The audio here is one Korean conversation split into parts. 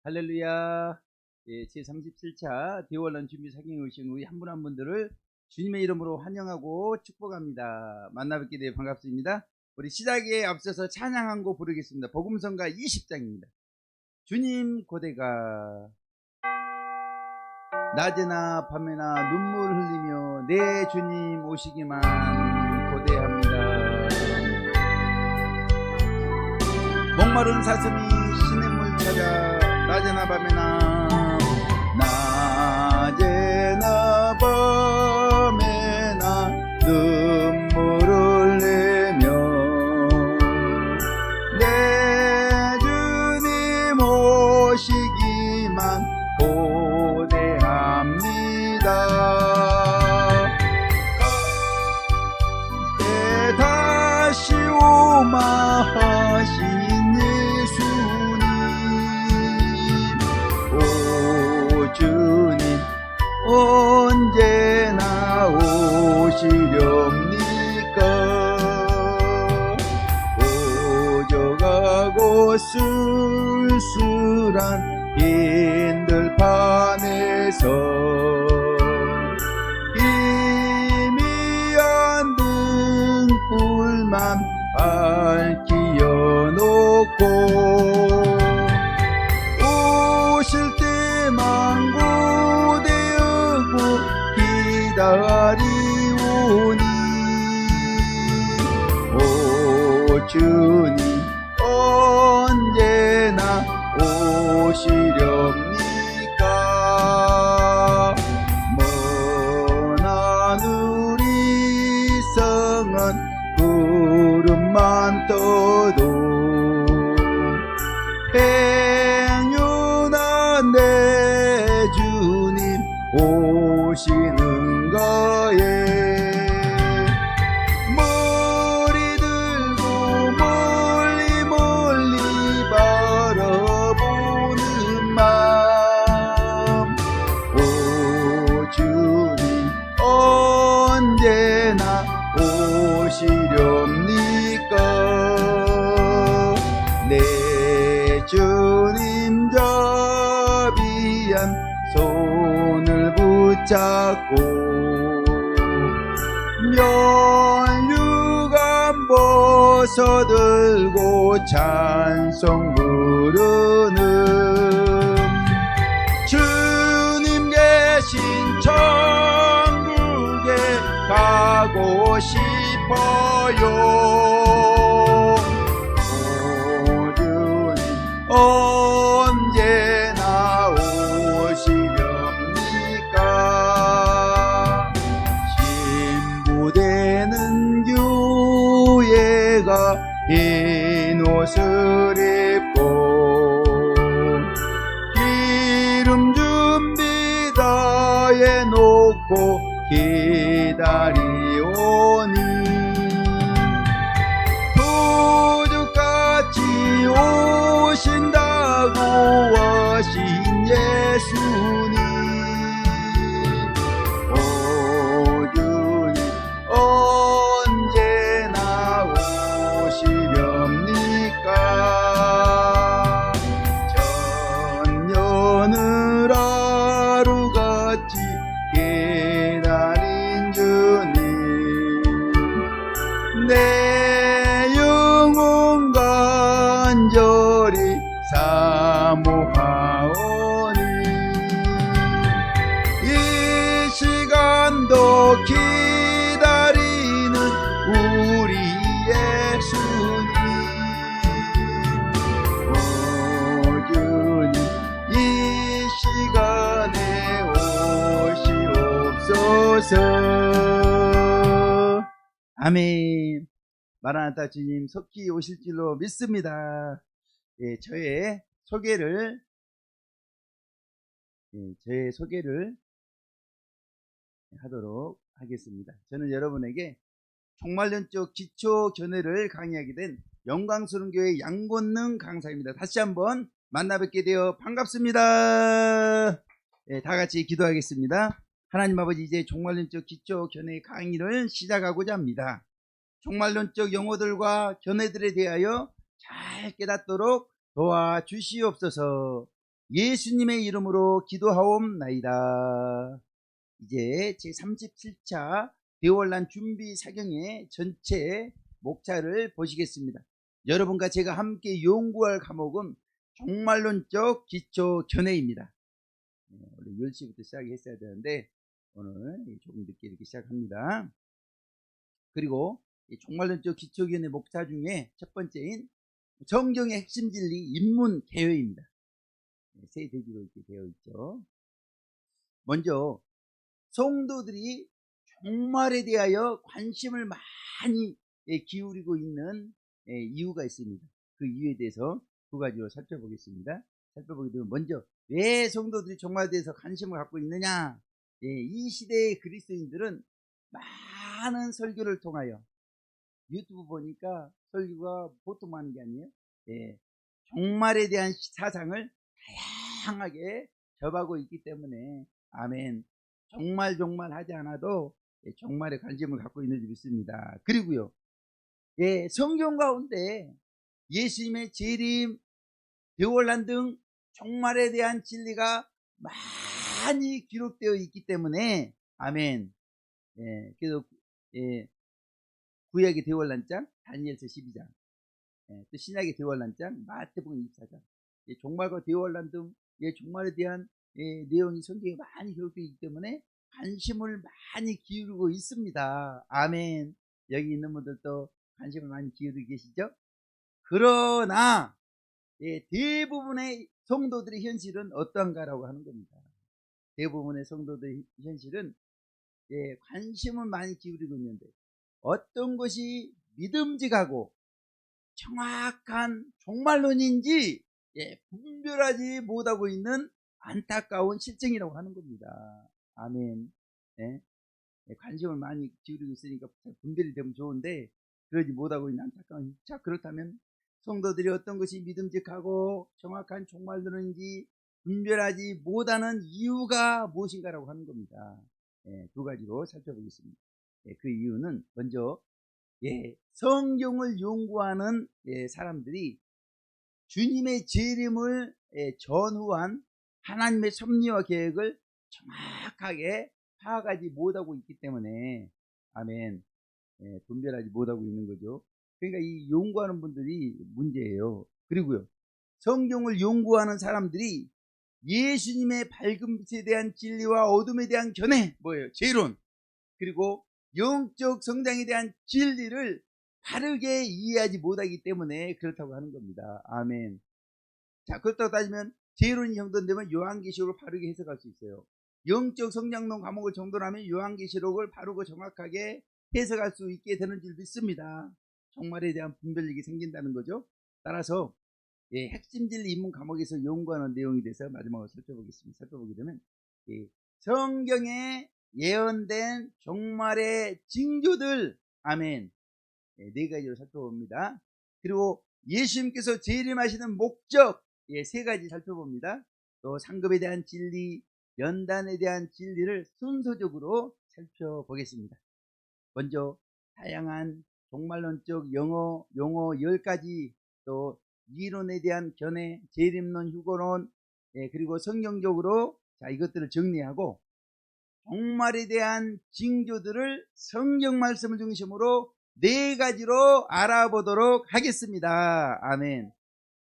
할렐루야. 예, 제37차 디월런 준비 사경에 오신 우리 한 분 한 분들을 주님의 이름으로 환영하고 축복합니다. 만나뵙게 되어 반갑습니다. 우리 시작에 앞서서 찬양 한 곡 부르겠습니다. 복음성가 20장입니다. 주님 고대가 낮에나 밤에나 눈물 흘리며 내 주님 오시기만 고대합니다. 목마른 사슴이 시냇물 찾아 낮에나 밤에나 눈물을 내며 내 주님 오시기만 고대합니다. 때 다시 오마 하신 주님 언제나 오시렵니까? 오져가고 쓸쓸한 빈들판에서 희미한 등불만 밝히어 놓고 오실 때만 고대하고 기다리오니 오 주님 언제나 오시렵니까? 머나 우리 성은 구름만 떠도 행여나 내 주님 오시는 거에 머리 들고 멀리 멀리 바라보는 마음 오 주님 언제나 오시렵니까? 내 주님 자비한 손을 붙잡고 면류관 벗어들고 찬송 부르는 주님 계신 천국에 가고 싶어요. 언제나 오시렵니까? 신부되는 교회가 흰 옷을 입고 기름 준비 다 해놓고 기다리오니 도둑같이 오신다고 하신 예수님 오 주님 언제나 오시렵니까? 전년을 하루같이 기다린 주님 내 영혼 간절히 사모하오니 이 시간도 기다리는 우리 예수님 오 주님 이 시간에 오시옵소서. 아멘. 마라나타 주님 속히 오실 줄로 믿습니다. 예, 저의 소개를 하도록 하겠습니다. 저는 여러분에게 종말론적 기초 견해를 강의하게 된 영광스러운 교회 양권능 강사입니다. 다시 한번 만나뵙게 되어 반갑습니다. 예, 다 같이 기도하겠습니다. 하나님 아버지, 이제 종말론적 기초 견해 강의를 시작하고자 합니다. 종말론적 용어들과 견해들에 대하여 잘 깨닫도록 도와주시옵소서. 예수님의 이름으로 기도하옵나이다. 이제 제37차 대월난 준비 사경의 전체 목차를 보시겠습니다. 여러분과 제가 함께 연구할 과목은 종말론적 기초 견해입니다. 원래 10시부터 시작했어야 되는데 오늘 조금 늦게 이렇게 시작합니다. 그리고 종말론적 기초 견해 목차 중에 첫 번째인 성경의 핵심 진리 입문 개요입니다. 세 대지로 이렇게 되어 있죠. 먼저 성도들이 종말에 대하여 관심을 많이 기울이고 있는 이유가 있습니다. 그 이유에 대해서 두 가지로 살펴보겠습니다. 살펴보게 되면 먼저 왜 성도들이 종말에 대해서 관심을 갖고 있느냐. 이 시대의 그리스도인들은 많은 설교를 통하여 유튜브 보니까 설교가 보통 많은 게 아니에요. 종말에 대한 사상을 다양하게 접하고 있기 때문에 아멘. 정말 하지 않아도 종말에 관심을 갖고 있는 줄 믿습니다. 그리고요, 성경 가운데 예수님의 재림, 대환란 등 종말에 대한 진리가 많이 기록되어 있기 때문에 아멘. 그래서 구약의 대환란장, 다니엘서 12장, 또 신약의 대환란장, 마태복음 24장, 종말과 대환란 등 종말에 대한 내용이 성경에 많이 기록되어 있기 때문에 관심을 많이 기울이고 있습니다. 아멘. 여기 있는 분들도 관심을 많이 기울이고 계시죠? 그러나 대부분의 성도들의 현실은 어떠한가라고 하는 겁니다. 대부분의 성도들의 현실은 관심을 많이 기울이고 있는데 어떤 것이 믿음직하고 정확한 종말론인지 분별하지 못하고 있는 안타까운 실정이라고 하는 겁니다. 아멘. 관심을 많이 기울이고 있으니까 분별이 되면 좋은데 그러지 못하고 있는 안타까운. 자, 그렇다면 성도들이 어떤 것이 믿음직하고 정확한 종말론인지 분별하지 못하는 이유가 무엇인가라고 하는 겁니다. 두 가지로 살펴보겠습니다. 그 이유는 먼저 성경을 연구하는 사람들이 주님의 재림을 전후한 하나님의 섭리와 계획을 정확하게 파악하지 못하고 있기 때문에 아멘. 분별하지 못하고 있는 거죠. 그러니까 이 연구하는 분들이 문제예요. 그리고요, 성경을 연구하는 사람들이 예수님의 밝은 빛에 대한 진리와 어둠에 대한 견해, 뭐예요? 재론, 그리고 영적 성장에 대한 진리를 바르게 이해하지 못하기 때문에 그렇다고 하는 겁니다. 아멘. 자, 그렇다고 따지면 재론이 정돈되면 요한계시록을 바르게 해석할 수 있어요. 영적 성장론 과목을 정돈하면 요한계시록을 바르고 정확하게 해석할 수 있게 되는 줄 믿습니다. 종말에 대한 분별력이 생긴다는 거죠. 따라서 핵심 진리 입문 과목에서 연구하는 내용에 대해서 마지막으로 살펴보겠습니다. 살펴보게 되면 성경에 예언된 종말의 징조들, 아멘, 네 가지로 살펴봅니다. 그리고 예수님께서 재림하시는 목적, 세 가지 살펴봅니다. 또 상급에 대한 진리, 연단에 대한 진리를 순서적으로 살펴보겠습니다. 먼저 다양한 종말론적 용어 10가지, 또 이론에 대한 견해, 재림론, 휴거론, 그리고 성경적으로 자, 이것들을 정리하고 종말에 대한 징조들을 성경 말씀을 중심으로 네 가지로 알아보도록 하겠습니다. 아멘.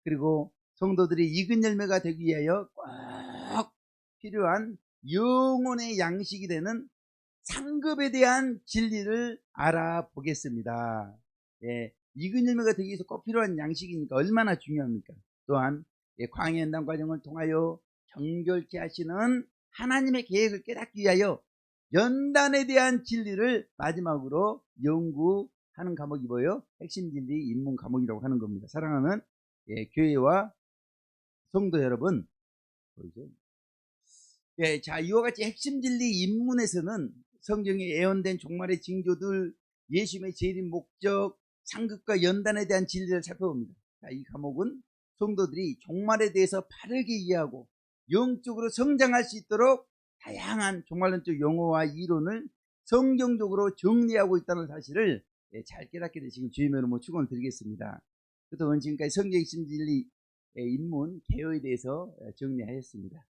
그리고 성도들이 익은 열매가 되기 위하여 꼭 필요한 영혼의 양식이 되는 상급에 대한 진리를 알아보겠습니다. 익은 열매가 되기 위해서 꼭 필요한 양식이니까 얼마나 중요합니까? 또한 광야 연단 과정을 통하여 정결케 하시는 하나님의 계획을 깨닫기 위하여 연단에 대한 진리를 마지막으로 연구하는 과목이 뭐예요? 핵심 진리 입문 과목이라고 하는 겁니다. 사랑하는 교회와 성도 여러분, 보이죠? 자, 이와 같이 핵심 진리 입문에서는 성경에 예언된 종말의 징조들, 예수님의 재림 목적, 상급과 연단에 대한 진리를 살펴봅니다. 자, 이 과목은 성도들이 종말에 대해서 바르게 이해하고 영적으로 성장할 수 있도록 다양한 종말론적 용어와 이론을 성경적으로 정리하고 있다는 사실을 잘 깨닫게 되시길 주님의 이름으로 축원을 드리겠습니다. 그동안 지금까지 성경 핵심 진리 인문 개요에 대해서 정리하였습니다.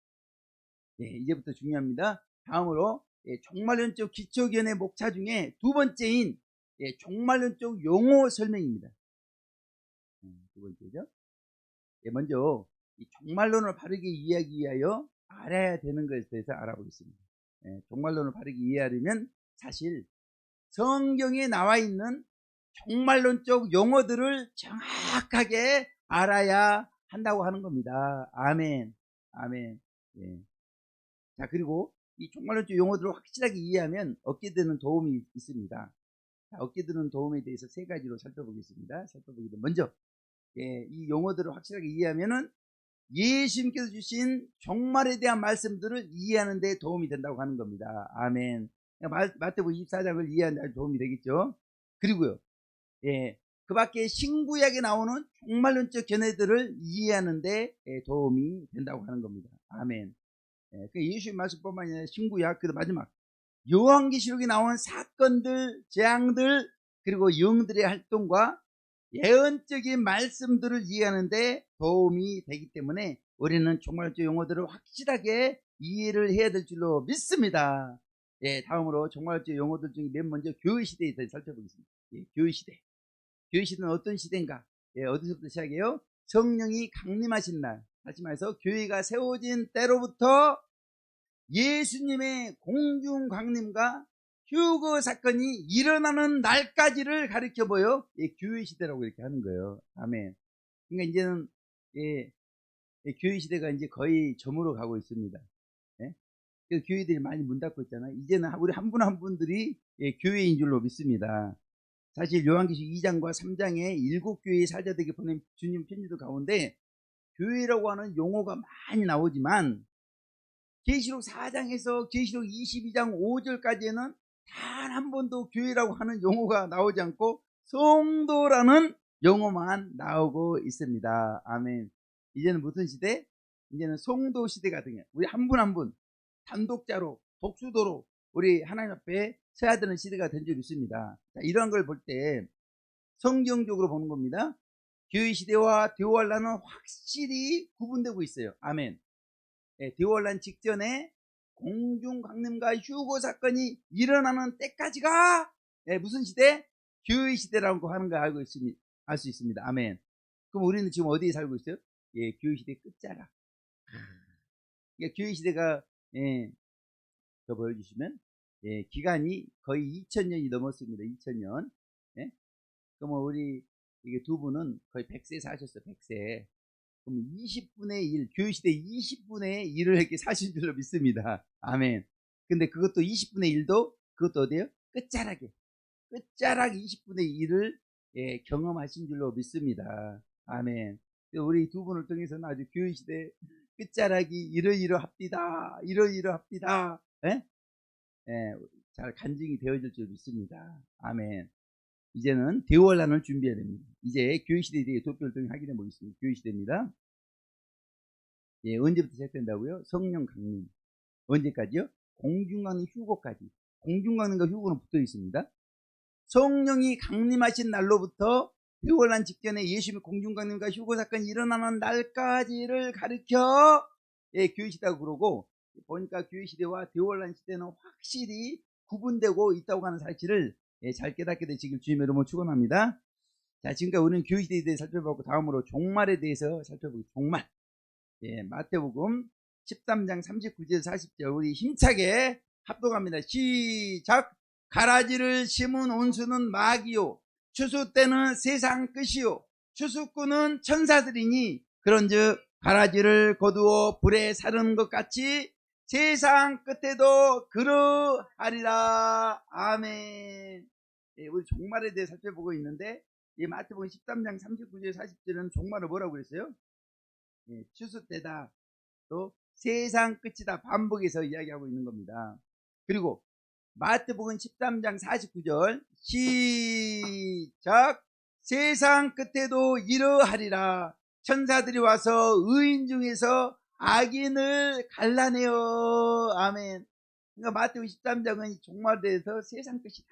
이제부터 중요합니다. 다음으로 종말론적 기초견의 목차 중에 두 번째인 종말론적 용어 설명입니다. 두 번째죠. 먼저 이 종말론을 바르게 이해하기 위하여 알아야 되는 것에 대해서 알아보겠습니다. 종말론을 바르게 이해하려면 사실 성경에 나와 있는 종말론적 용어들을 정확하게 알아야 한다고 하는 겁니다. 아멘. 아멘. 자, 그리고 이 종말론적 용어들을 확실하게 이해하면 얻게 되는 도움이 있습니다. 자, 얻게 되는 도움에 대해서 세 가지로 살펴보겠습니다. 먼저 이 용어들을 확실하게 이해하면은 예수님께서 주신 종말에 대한 말씀들을 이해하는 데 도움이 된다고 하는 겁니다. 아멘. 마태복음 24장을 이해하는 데 도움이 되겠죠. 그리고요, 그 밖에 신구약에 나오는 종말론적 견해들을 이해하는 데 도움이 된다고 하는 겁니다. 아멘. 예수의 말씀뿐만 아니라 신구약, 그리고 마지막 요한계시록에 나오는 사건들, 재앙들, 그리고 영들의 활동과 예언적인 말씀들을 이해하는데 도움이 되기 때문에 우리는 종말론적 용어들을 확실하게 이해를 해야 될 줄로 믿습니다. 다음으로 종말론적 용어들 중에 맨 먼저 교회시대에 대해서 살펴보겠습니다. 교회시대. 교회시대는 어떤 시대인가? 어디서부터 시작해요? 성령이 강림하신 날, 다시 말해서 교회가 세워진 때로부터 예수님의 공중 강림과 휴거 사건이 일어나는 날까지를 가리켜 보여 교회 시대라고 이렇게 하는 거예요. 아멘. 그러니까 이제는 교회 시대가 이제 거의 저물어 가고 있습니다. 그래서 교회들이 많이 문 닫고 있잖아요. 이제는 우리 한 분 한 분들이 교회인 줄로 믿습니다. 사실 요한계시록 2장과 3장에 7교회의 살자들에게 보낸 주님 편지들 가운데 교회라고 하는 용어가 많이 나오지만 계시록 4장에서 계시록 22장 5절까지는 단 한 번도 교회라고 하는 용어가 나오지 않고 성도라는 용어만 나오고 있습니다. 아멘. 이제는 무슨 시대? 이제는 성도 시대가 되냐. 우리 한 분 한 분 단독자로 독수도로 우리 하나님 앞에 서야 되는 시대가 된 줄 믿습니다. 자, 이런 걸 볼 때 성경적으로 보는 겁니다. 교회 시대와 대환란은 확실히 구분되고 있어요. 아멘. 대환란 직전에 공중 강림과 휴거 사건이 일어나는 때까지가 무슨 시대? 교회 시대라고 하는 걸 알고 있습니다. 알 수 있습니다. 아멘. 그럼 우리는 지금 어디에 살고 있어요? 교회 시대 끝자락. 교회 시대가 더 보여주시면 기간이 거의 2000년이 넘었습니다. 2000년. 그러면 우리 이게 두 분은 거의 100세 사셨어요. 100세. 그럼 20분의 1, 교회시대 20분의 1을 이렇게 사신 줄로 믿습니다. 아멘. 근데 그것도 20분의 1도 그것도 어디에요? 끝자락 20분의 1을 경험하신 줄로 믿습니다. 아멘. 우리 두 분을 통해서는 아주 교회시대 끝자락이 이러이러합디다. 잘 간증이 되어질 줄 믿습니다. 아멘. 이제는 대환란을 준비해야 됩니다. 이제 교회시대에 대해 도표를 통해 확인해 보겠습니다. 교회시대입니다. 언제부터 시작된다고요? 성령 강림. 언제까지요? 공중강림 휴거까지. 공중강림과 휴거는 붙어 있습니다. 성령이 강림하신 날로부터 대환란 직전에 예수님의 공중강림과 휴거 사건이 일어나는 날까지를 가리켜 교회시대라고 그러고, 보니까 교회시대와 대환란 시대는 확실히 구분되고 있다고 하는 사실을 잘 깨닫게 되시길 주님의 이름으로 축원합니다. 자, 지금까지 우리는 교회시대에 대해서 살펴보고 다음으로 종말에 대해서 살펴보겠습니다. 종말. 마태복음 13장 39절 40절 우리 힘차게 합독합니다. 시작. 가라지를 심은 온수는 마귀요 추수 때는 세상 끝이요 추수꾼은 천사들이니 그런즉 가라지를 거두어 불에 사르는 것 같이 세상 끝에도 그러하리라. 아멘. 우리 종말에 대해 살펴보고 있는데 이 마태복음 13장 39절 40절은 종말을 뭐라고 그랬어요? 추수 때다, 또 세상 끝이다 반복해서 이야기하고 있는 겁니다. 그리고 마태복음 13장 49절 시작. 세상 끝에도 이러하리라. 천사들이 와서 의인 중에서 악인을 갈라내어. 아멘. 그러니까 마태복음 13장은 종말에 대해서 세상 끝이다.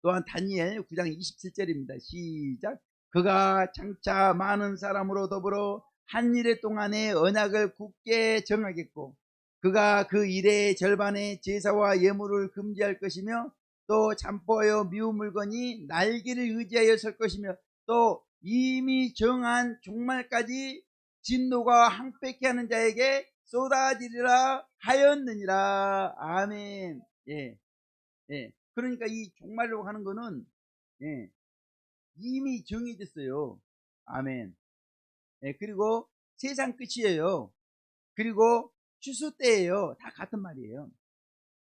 또한 다니엘 9장 27절입니다. 시작. 그가 장차 많은 사람으로 더불어 한 일의 동안에 언약을 굳게 정하겠고 그가 그 일의 절반의 제사와 예물을 금지할 것이며 또 잠포하여 미운 물건이 날개를 의지하여 설 것이며 또 이미 정한 종말까지 진노가 항백케 하는 자에게 쏟아지리라 하였느니라. 아멘. 예, 예. 그러니까 이 종말이라고 하는 거는 예, 이미 정해졌어요. 아멘. 예, 그리고 세상 끝이에요. 그리고 추수 때예요. 다 같은 말이에요.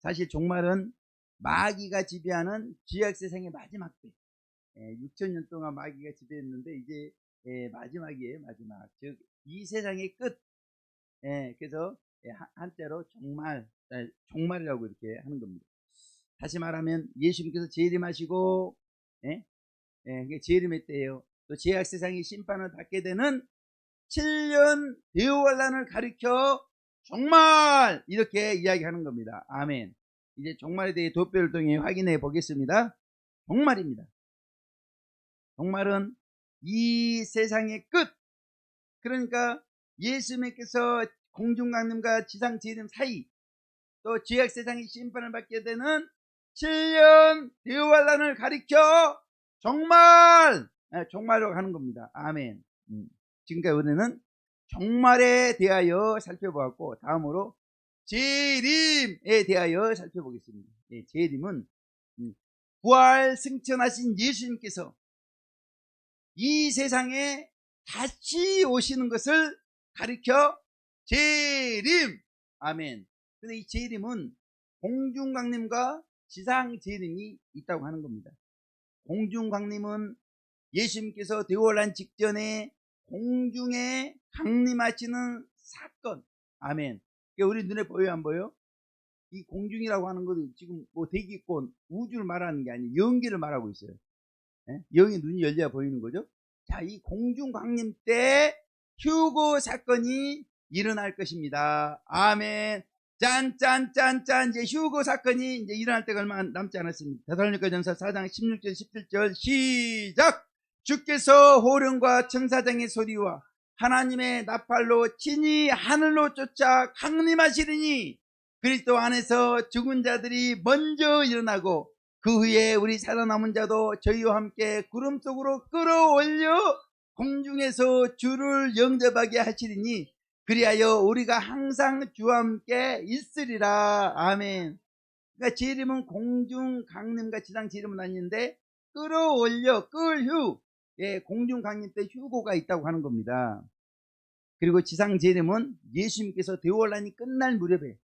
사실 종말은 마귀가 지배하는 죄악 세상의 마지막 때. 6천년 동안 마귀가 지배했는데 이제 마지막이에요. 마지막. 즉 이 세상의 끝. 그래서 한자로 종말이라고 이렇게 하는 겁니다. 다시 말하면 예수님께서 재림하시고 재림의 때예요. 또 죄악 세상의 심판을 받게 되는 7년 대환란을 가리켜 종말 이렇게 이야기하는 겁니다. 아멘. 이제 종말에 대해 도표를 통해 확인해 보겠습니다. 종말입니다. 종말은 이 세상의 끝. 그러니까 예수님께서 공중강림과 지상 재림 사이 또 죄악 세상의 심판을 받게 되는 7년 대환란을 가리켜 종말로 가는 겁니다. 아멘. 지금까지 우리는 종말에 대하여 살펴보았고 다음으로 재림에 대하여 살펴보겠습니다. 재림은 부활 승천하신 예수님께서 이 세상에 다시 오시는 것을 가리켜 재림. 아멘. 근데 이 재림은 공중강림과 지상재림이 있다고 하는 겁니다. 공중강림은 예수님께서 대환란 직전에 공중에 강림하시는 사건. 아멘. 우리 눈에 보여요, 안 보여요? 이 공중이라고 하는 것은 지금 뭐 대기권, 우주를 말하는 게 아니에요. 영계를 말하고 있어요. 영의 눈이 열려야 보이는 거죠. 자, 이 공중 강림 때 휴거 사건이 일어날 것입니다. 아멘. 짠짠짠짠. 이제 휴거 사건이 이제 일어날 때가 얼마 남지 않았습니다. 데살로니가전서 4장 16절 17절 시작. 주께서 호령과 청사장의 소리와 하나님의 나팔로 친히 하늘로 쫓아 강림하시리니 그리스도 안에서 죽은 자들이 먼저 일어나고 그 후에 우리 살아남은 자도 저희와 함께 구름 속으로 끌어올려 공중에서 주를 영접하게 하시리니 그리하여 우리가 항상 주와 함께 있으리라. 아멘. 그러니까 재림은 공중 강림과 지상 재림은 아닌데 끌어올려 끌휴 공중 강림 때 휴고가 있다고 하는 겁니다. 그리고 지상 재림은 예수님께서 대환란이 끝날 무렵에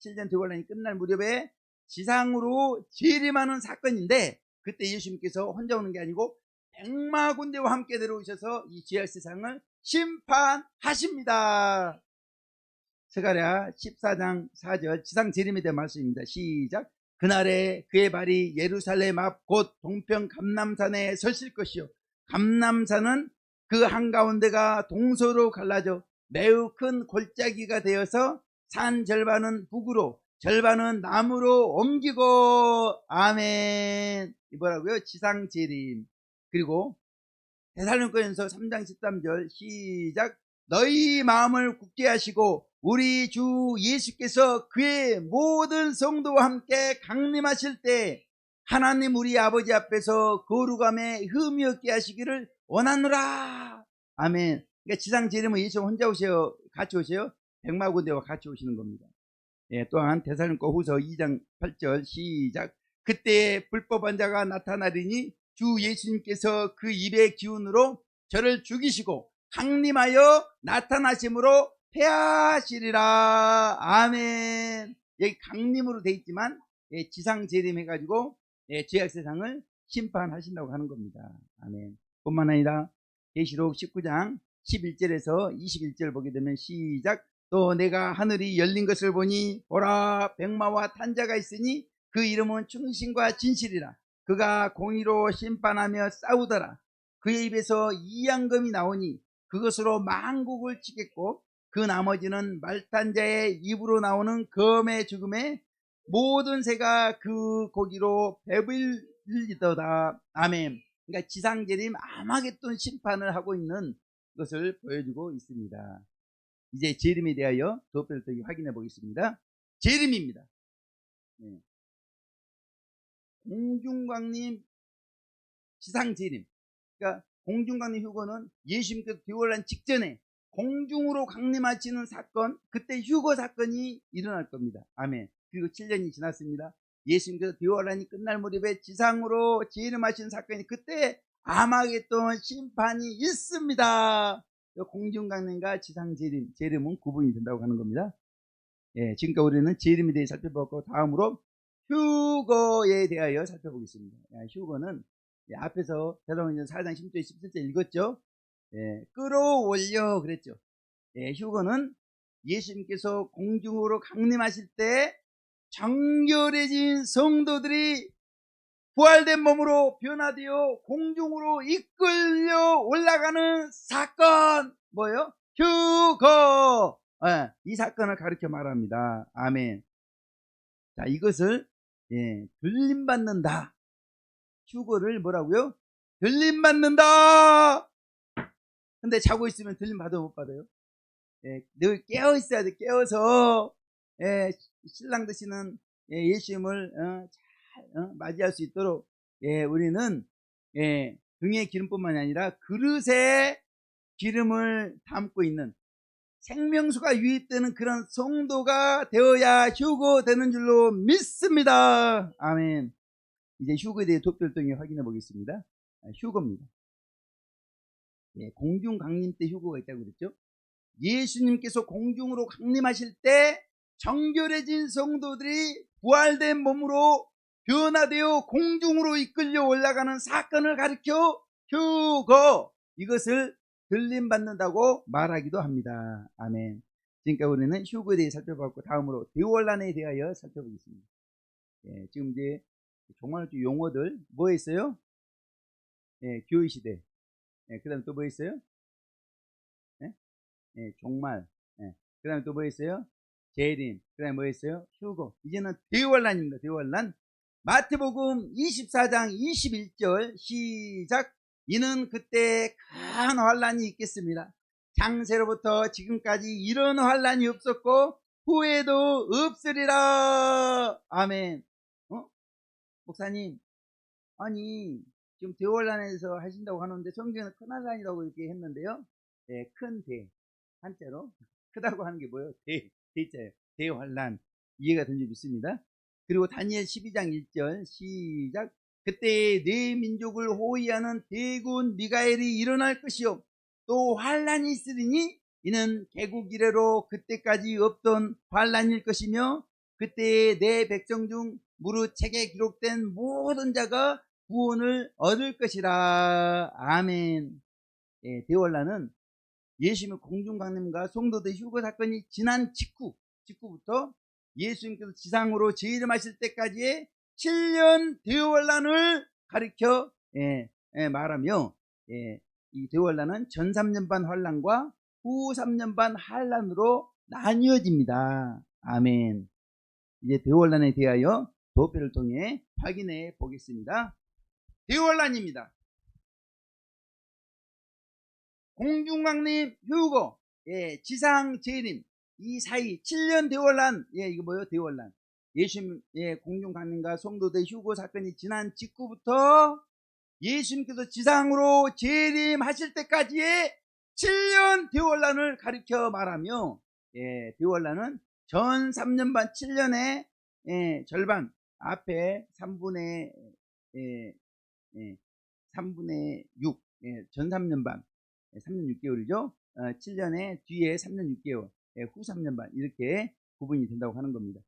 7년 대환란이 끝날 무렵에 지상으로 재림하는 사건인데 그때 예수님께서 혼자 오는 게 아니고 백마 군대와 함께 내려오셔서 이 죄악 세상을 심판하십니다. 스가랴 14장 4절 지상 재림에 대한 말씀입니다. 시작. 그날에 그의 발이 예루살렘 앞 곧 동편 감람산에 서실 것이요 감람산은 그 한가운데가 동서로 갈라져 매우 큰 골짜기가 되어서 산 절반은 북으로 절반은 남으로 옮기고. 아멘. 이거라고요. 지상 재림. 그리고 데살로니가전서 3장 13절 시작. 너희 마음을 굳게 하시고 우리 주 예수께서 그의 모든 성도와 함께 강림하실 때 하나님 우리 아버지 앞에서 거룩함에 흠이 없게 하시기를 원하노라. 아멘. 그러니까 지상 재림은 예수 혼자 오세요? 같이 오세요? 백마군대와 같이 오시는 겁니다. 또한 데살로니가 후서 2장 8절 시작. 그때 불법한 자가 나타나리니 주 예수님께서 그 입의 기운으로 저를 죽이시고 강림하여 나타나심으로 패하시리라. 아멘. 여기 강림으로 돼 있지만 지상 재림해가지고 죄악 세상을 심판하신다고 하는 겁니다. 아멘. 뿐만 아니라 계시록 19장 11절에서 21절 보게 되면 시작. 또 내가 하늘이 열린 것을 보니 보라 백마와 탄자가 있으니 그 이름은 충신과 진실이라. 그가 공의로 심판하며 싸우더라. 그의 입에서 이양금이 나오니 그것으로 만국을 치겠고 그 나머지는 말탄자의 입으로 나오는 검의 죽음에 모든 새가 그 고기로 배불리더다. 아멘. 그러니까 지상재림 아마겟돈 심판을 하고 있는 것을 보여주고 있습니다. 이제 재림에 대하여 도표를 확인해 보겠습니다. 재림입니다. 네. 공중강림 지상재림. 그러니까 공중강림 휴거는 예수님께서 뒤올란 직전에 공중으로 강림하시는 사건, 그때 휴거 사건이 일어날 겁니다. 아멘. 그리고 7년이 지났습니다. 예수님께서 뒤올란이 끝날 무렵에 지상으로 재림하시는 사건이, 그때 아마겟돈 심판이 있습니다. 공중강림과 지상재림, 재림은 구분이 된다고 하는 겁니다. 예, 지금까지 우리는 재림에 대해 살펴보고 다음으로 휴거에 대하여 살펴보겠습니다. 휴거는 앞에서 대사로니가서 4장 10절 17절 읽었죠. 끌어올려 그랬죠. 휴거는 예수님께서 공중으로 강림하실 때 정결해진 성도들이 부활된 몸으로 변화되어 공중으로 이끌려 올라가는 사건, 뭐예요? 휴거. 이 사건을 가르쳐 말합니다. 아멘. 자, 이것을 들림받는다. 휴거를 뭐라고요? 들림받는다. 근데 자고 있으면 들림 받아 못 받아요? 늘 깨어 있어야 돼. 깨어서 신랑 되시는 예수님을 잘 맞이할 수 있도록 우리는 등의 기름뿐만이 아니라 그릇에 기름을 담고 있는 생명수가 유입되는 그런 성도가 되어야 휴거되는 줄로 믿습니다. 아멘. 이제 휴거에 대해 도표를 확인해 보겠습니다. 휴거입니다. 공중 강림 때 휴거가 있다고 그랬죠. 예수님께서 공중으로 강림하실 때 정결해진 성도들이 부활된 몸으로 변화되어 공중으로 이끌려 올라가는 사건을 가리켜 휴거, 이것을 들림받는다고 말하기도 합니다. 아멘. 지금까지 우리는 휴거에 대해 살펴봤고 다음으로 대환란에 대하여 살펴보겠습니다. 지금 이제 정말 용어들 뭐 있어요? 교회시대. 그 다음에 또 뭐 있어요? 종말. 그 다음에 또 뭐 있어요? 재림. 그 다음에 뭐 있어요? 휴거. 이제는 대환란입니다. 대환란. 마태복음 24장 21절 시작. 이는 그때 큰 환란이 있겠습니다. 창세로부터 지금까지 이런 환란이 없었고 후에도 없으리라. 아멘. 목사님, 아니 지금 대환란에서 하신다고 하는데 성경에는 큰 환란이라고 이렇게 했는데요. 큰 대, 한자로 크다고 하는 게 뭐예요? 대자예요. 대환란. 이해가 된 줄 믿습니다. 그리고 다니엘 12장 1절 시작. 그때 내 민족을 호위하는 대군 미가엘이 일어날 것이요 또 환란이 있으리니 이는 개국 이래로 그때까지 없던 환란일 것이며 그때 내 백성 중 무릇 책에 기록된 모든 자가 구원을 얻을 것이라. 아멘. 대환란은 예수님의 공중강림과 성도들 휴거 사건이 지난 직후부터 예수님께서 지상으로 재림하실 때까지의 7년 대환란을 가리켜 말하며 이 대환란은 전 3년 반 환란과 후 3년 반 환란으로 나뉘어집니다. 아멘. 이제 대환란에 대하여 도표를 통해 확인해 보겠습니다. 대환란입니다. 공중강림 휴거, 지상 재림, 이 사이 7년 대환란. 이거 뭐예요? 대환란. 예수님 공중강림과 성도들 휴거 사건이 지난 직후부터 예수님께서 지상으로 재림하실 때까지의 7년 대환란을 가리켜 말하며, 대환란은 전 3년 반 7년의 절반, 앞에 3분의 6, 전 3년 반, 3년 6개월이죠. 7년에 뒤에 3년 6개월, 후 3년 반, 이렇게 구분이 된다고 하는 겁니다.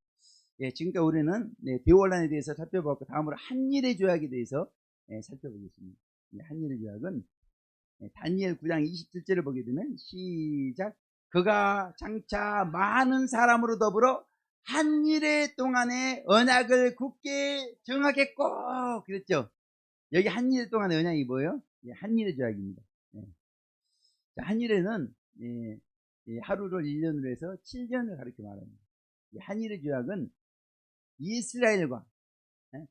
지금까지 우리는 대환란에 대해서 살펴봤고 다음으로 한일의 조약에 대해서 살펴보겠습니다. 한일의 조약은 다니엘 9장 27절을 보게 되면 시작. 그가 장차 많은 사람으로 더불어 한일의 동안에 언약을 굳게 정하겠고 그랬죠. 여기 한일 동안의 언약이 뭐예요? 한일의 조약입니다. 한일에는 하루를 1년으로 해서 7년을 가리켜 말합니다. 한일의 조약은 이스라엘과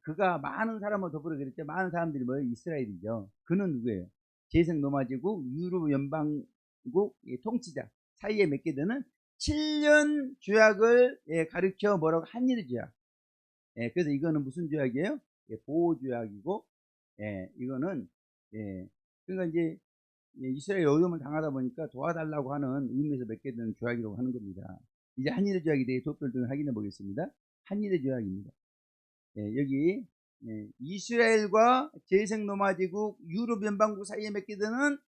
그가 많은 사람을 더불어 그랬죠. 많은 사람들이 뭐예요? 이스라엘이죠. 그는 누구예요? 재생 노마제국 유럽 연방국 통치자 사이에 맺게 되는 7년 조약을 가르쳐 뭐라고 한일 조약. 그래서 이거는 무슨 조약이에요? 보호 조약이고, 이거는 그러니까 이제 이스라엘 어려움을 당하다 보니까 도와달라고 하는 의미에서 맺게 되는 조약이라고 하는 겁니다. 이제 한일 조약에 대해 도표를 확인해 보겠습니다. 한일 조약입니다. 여기 이스라엘과 재생 노마제국 유럽 연방국 사이에 맺게 되는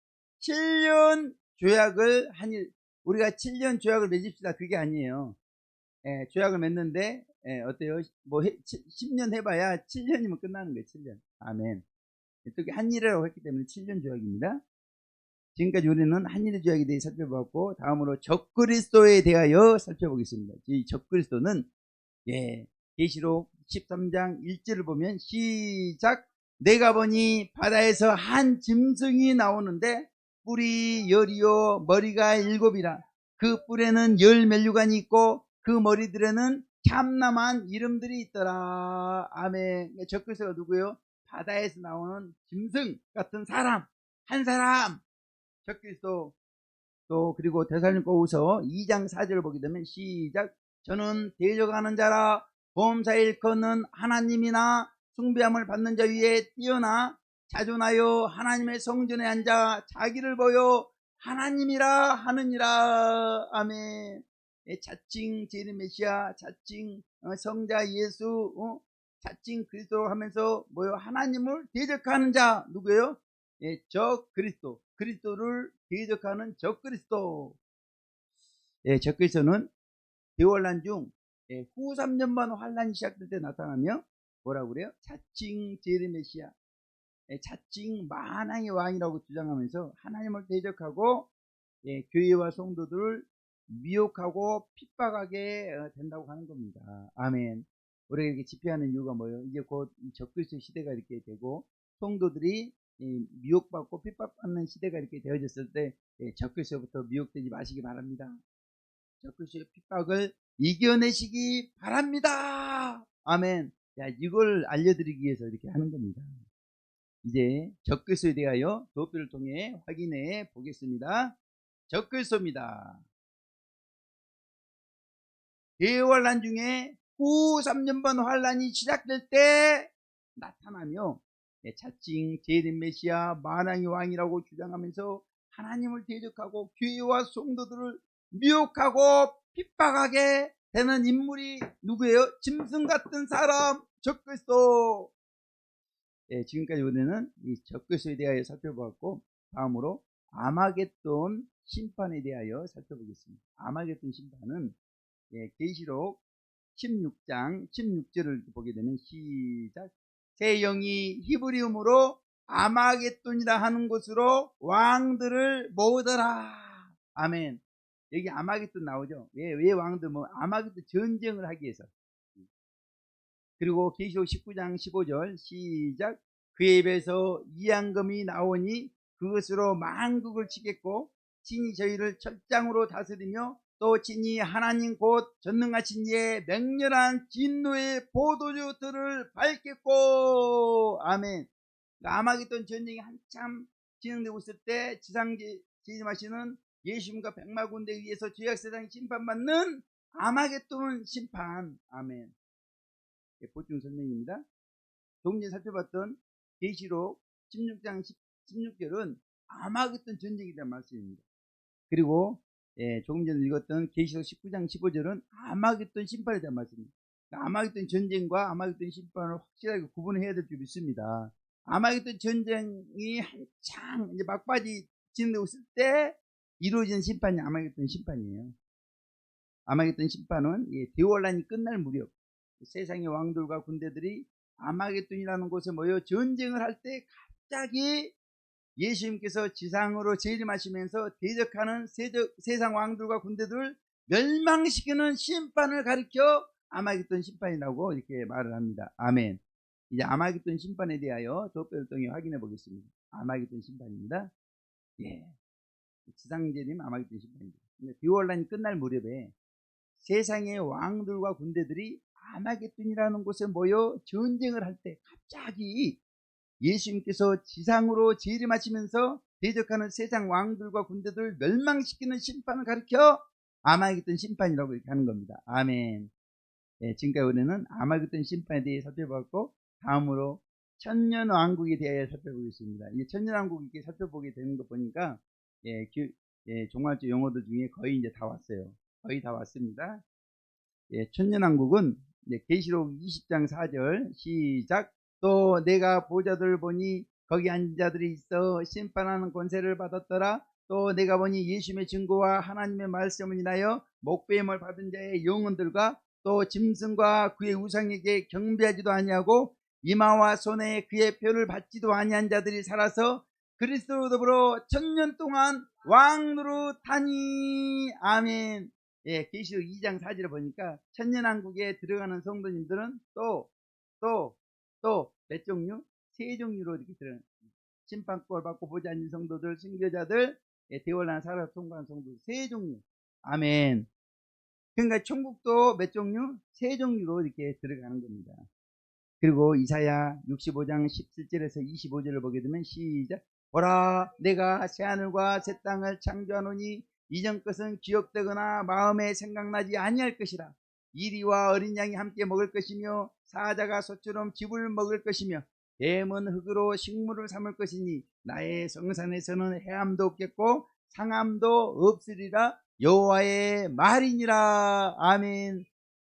7년 조약을 우리가 7년 조약을 맺읍시다. 그게 아니에요. 조약을 맺는데 어때요? 뭐 10년 해봐야 7년이면 끝나는 거예요. 7년. 아멘. 특히 한일이라고 했기 때문에 7년 조약입니다. 지금까지 우리는 한일 조약에 대해 살펴봤고, 다음으로 적그리스도에 대하여 살펴보겠습니다. 이 적그리스도는 계시록 13장 1절을 보면 시작. 내가 보니 바다에서 한 짐승이 나오는데 뿔이 열이요 머리가 7이라. 그 뿔에는 10멜류관이 있고 그 머리들에는 참남한 이름들이 있더라. 아멘. 적그리스도가 누구예요? 바다에서 나오는 짐승 같은 사람, 한 사람. 적그리스도. 또 그리고 데살로니가후서 2장 4절을 보게 되면 시작. 저는 대적하는 자라 범사일 걷는 하나님이나 숭배함을 받는 자 위에 뛰어나 자존하여 하나님의 성전에 앉아 자기를 보여 하나님이라 하느니라. 아멘. 자칭 제르메시아, 자칭 성자 예수, 자칭 그리스도 하면서 뭐요? 하나님을 대적하는 자 누구예요? 적그리스도. 그리스도를 대적하는 적그리스도. 적그리스도는 대환란 중 후 3년만 환란이 시작될 때 나타나며 뭐라고 그래요? 자칭 제르메시아, 자칭 만왕의 왕이라고 주장하면서 하나님을 대적하고 교회와 성도들을 미혹하고 핍박하게 된다고 하는 겁니다. 아멘. 우리가 이렇게 집회하는 이유가 뭐예요? 이제 곧 적그리스도 시대가 이렇게 되고 성도들이 미혹받고 핍박받는 시대가 이렇게 되어졌을 때 적그리스도부터 미혹되지 마시기 바랍니다. 적그리스도의 핍박을 이겨내시기 바랍니다. 아멘. 이걸 알려드리기 위해서 이렇게 하는 겁니다. 이제 적그리스도에 대하여 도표를 통해 확인해 보겠습니다. 적그리스도입니다. 대환란 중에 후 3년반 환란이 시작될 때 나타나며 자칭 제림 메시아 만왕의 왕이라고 주장하면서 하나님을 대적하고 교회와 성도들을 미혹하고 핍박하게 되는 인물이 누구예요? 짐승 같은 사람, 적그리스도. 지금까지 우리는 이 적그리스도에 대하여 살펴보았고, 다음으로 아마겟돈 심판에 대하여 살펴보겠습니다. 아마겟돈 심판은 계시록 16장 16절을 보게 되면 시작. 새 영이 히브리음으로 아마겟돈이라 하는 곳으로 왕들을 모으더라. 아멘. 여기 아마겟돈 나오죠. 왜 왕들 아마겟돈 전쟁을 하기 위해서. 그리고 계시록 19장 15절 시작. 그의 입에서 이양금이 나오니 그것으로 만국을 치겠고 친히 저희를 철장으로 다스리며 또 친히 하나님 곧 전능하신 이의 맹렬한 진노의 포도주들을 밟겠고. 아멘. 아마겟돈 전쟁이 한참 진행되고 있을 때 지상재림하시는 예수님과 백마군대에 의해서 죄악세상이 심판받는 아마겟돈 심판. 아멘. 보충 설명입니다. 조금 전에 살펴봤던 계시록 16장 16절은 아마겟돈 전쟁에 대한 말씀입니다. 그리고 조금 전에 읽었던 계시록 19장 15절은 아마겟돈 심판에 대한 말씀입니다. 아마겟돈 전쟁과 아마겟돈 심판을 확실하게 구분해야 될 줄 믿습니다. 아마겟돈 전쟁이 한창 이제 막바지 진행되고 있을 때 이루어진 심판이 아마겟돈 심판이에요. 아마겟돈 심판은 대환란이 끝날 무렵 세상의 왕들과 군대들이 아마겟돈이라는 곳에 모여 전쟁을 할 때 갑자기 예수님께서 지상으로 재림하시면서 대적하는 세상 왕들과 군대들을 멸망시키는 심판을 가리켜 아마겟돈 심판이라고 이렇게 말을 합니다. 아멘. 이제 아마겟돈 심판에 대하여 도표를 통해 확인해 보겠습니다. 아마겟돈 심판입니다. 지상 재림 아마겟돈 심판입니다. 대환란이 끝날 무렵에 세상의 왕들과 군대들이 아마겟돈이라는 곳에 모여 전쟁을 할 때 갑자기 예수님께서 지상으로 재림하시면서 대적하는 세상 왕들과 군대들을 멸망시키는 심판을 가리켜 아마겟돈 심판이라고 이렇게 하는 겁니다. 아멘. 예, 지금까지 우리는 아마겟돈 심판에 대해 살펴봤고, 다음으로 천년왕국에 대해 살펴보겠습니다. 이 천년왕국 이렇게 살펴보게 되는 거 보니까 종말주 용어들 중에 거의 이제 다 왔어요. 거의 다 왔습니다. 천년왕국은 계시록 20장 4절 시작. 또 내가 보좌들을 보니 거기 앉은 자들이 있어 심판하는 권세를 받았더라. 또 내가 보니 예수님의 증거와 하나님의 말씀을 인하여 목배임을 받은 자의 영혼들과 또 짐승과 그의 우상에게 경배하지도 아니하고 이마와 손에 그의 표를 받지도 아니한 자들이 살아서 그리스도로 더불어 천년 동안 왕노릇하니. 아멘. 계시록 2장 4절을 보니까 천년왕국에 들어가는 성도님들은 또 몇 종류? 세 종류로 이렇게 들어가는, 심판권을 받고 보지 않는 성도들, 순교자들, 대원한 살아 통과한 성도들, 세 종류. 아멘. 그러니까 천국도 몇 종류? 세 종류로 이렇게 들어가는 겁니다. 그리고 이사야 65장 17절에서 25절을 보게 되면 시작. 보라, 내가 새하늘과 새 땅을 창조하노니 이전 것은 기억되거나 마음에 생각나지 아니할 것이라. 이리와 어린 양이 함께 먹을 것이며 사자가 소처럼 즙을 먹을 것이며 뱀은 흙으로 식물을 삼을 것이니 나의 성산에서는 해함도 없겠고 상함도 없으리라. 여호와의 말이니라. 아멘.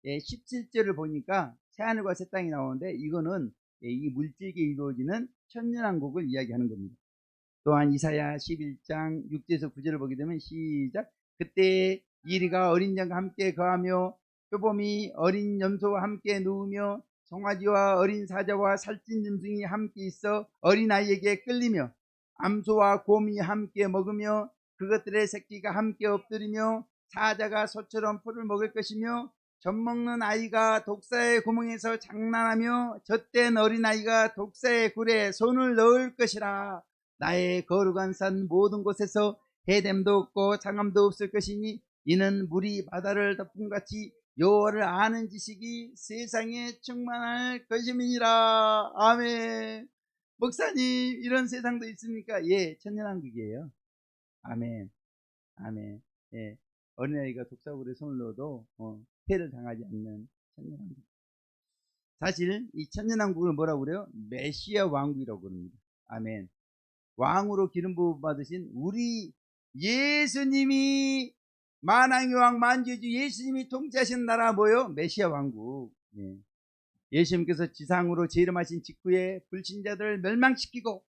17절을 보니까 새하늘과 새 땅이 나오는데, 이거는 이 물질계 이루어지는 천년왕국을 이야기하는 겁니다. 또한 이사야 11장 6절에서 9절을 보게 되면 시작. 그때 이리가 어린 양과 함께 거하며 표범이 어린 염소와 함께 누우며 송아지와 어린 사자와 살찐 짐승이 함께 있어 어린아이에게 끌리며 암소와 곰이 함께 먹으며 그것들의 새끼가 함께 엎드리며 사자가 소처럼 풀을 먹을 것이며 젖먹는 아이가 독사의 구멍에서 장난하며 젖된 어린아이가 독사의 굴에 손을 넣을 것이라. 나의 거룩한 산 모든 곳에서 해됨도 없고 장함도 없을 것이니 이는 물이 바다를 덮음같이 여호와를 아는 지식이 세상에 충만할 것임이니라. 아멘. 목사님, 이런 세상도 있습니까? 예, 천년왕국이에요. 아멘. 아멘. 예, 어린아이가 독사굴에 손을 넣어도 해를 당하지 않는 천년왕국. 사실 이 천년왕국을 뭐라고 그래요? 메시아 왕국이라고 그럽니다. 아멘. 왕으로 기름 부음 받으신 우리 예수님이, 만왕의 왕 만주주 예수님이 통치하신 나라 뭐요? 메시아 왕국. 예수님께서 지상으로 재림하신 직후에 불신자들을 멸망시키고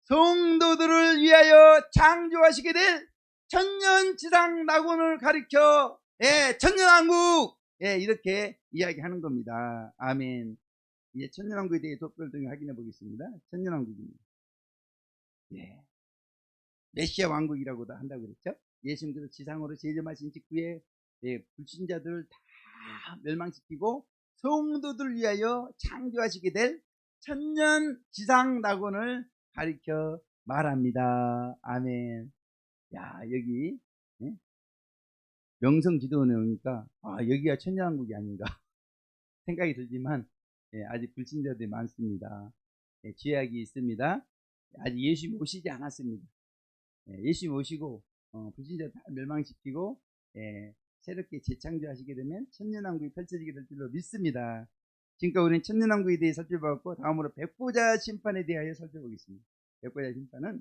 성도들을 위하여 창조하시게 될 천년 지상 낙원을 가리켜 천년왕국, 이렇게 이야기하는 겁니다. 아멘. 이제 천년왕국에 대해 독별 등을 확인해 보겠습니다. 천년왕국입니다. 메시아 왕국이라고도 한다고 그랬죠. 예수님께서 지상으로 재림하신 직후에 불신자들을 다 멸망시키고 성도들을 위하여 창조하시게 될 천년 지상 낙원을 가리켜 말합니다. 아멘. 야, 여기 명성지도원에 오니까 여기가 천년왕국이 아닌가 생각이 들지만 아직 불신자들이 많습니다. 죄악이 있습니다. 아직 예수님 오시지 않았습니다. 예수님 오시고 불신자 다 멸망시키고 새롭게 재창조하시게 되면 천년왕국이 펼쳐지게 될 줄로 믿습니다. 지금까지 우리는 천년왕국에 대해 살펴봤고, 다음으로 백보자 심판에 대하여 살펴보겠습니다. 백보자 심판은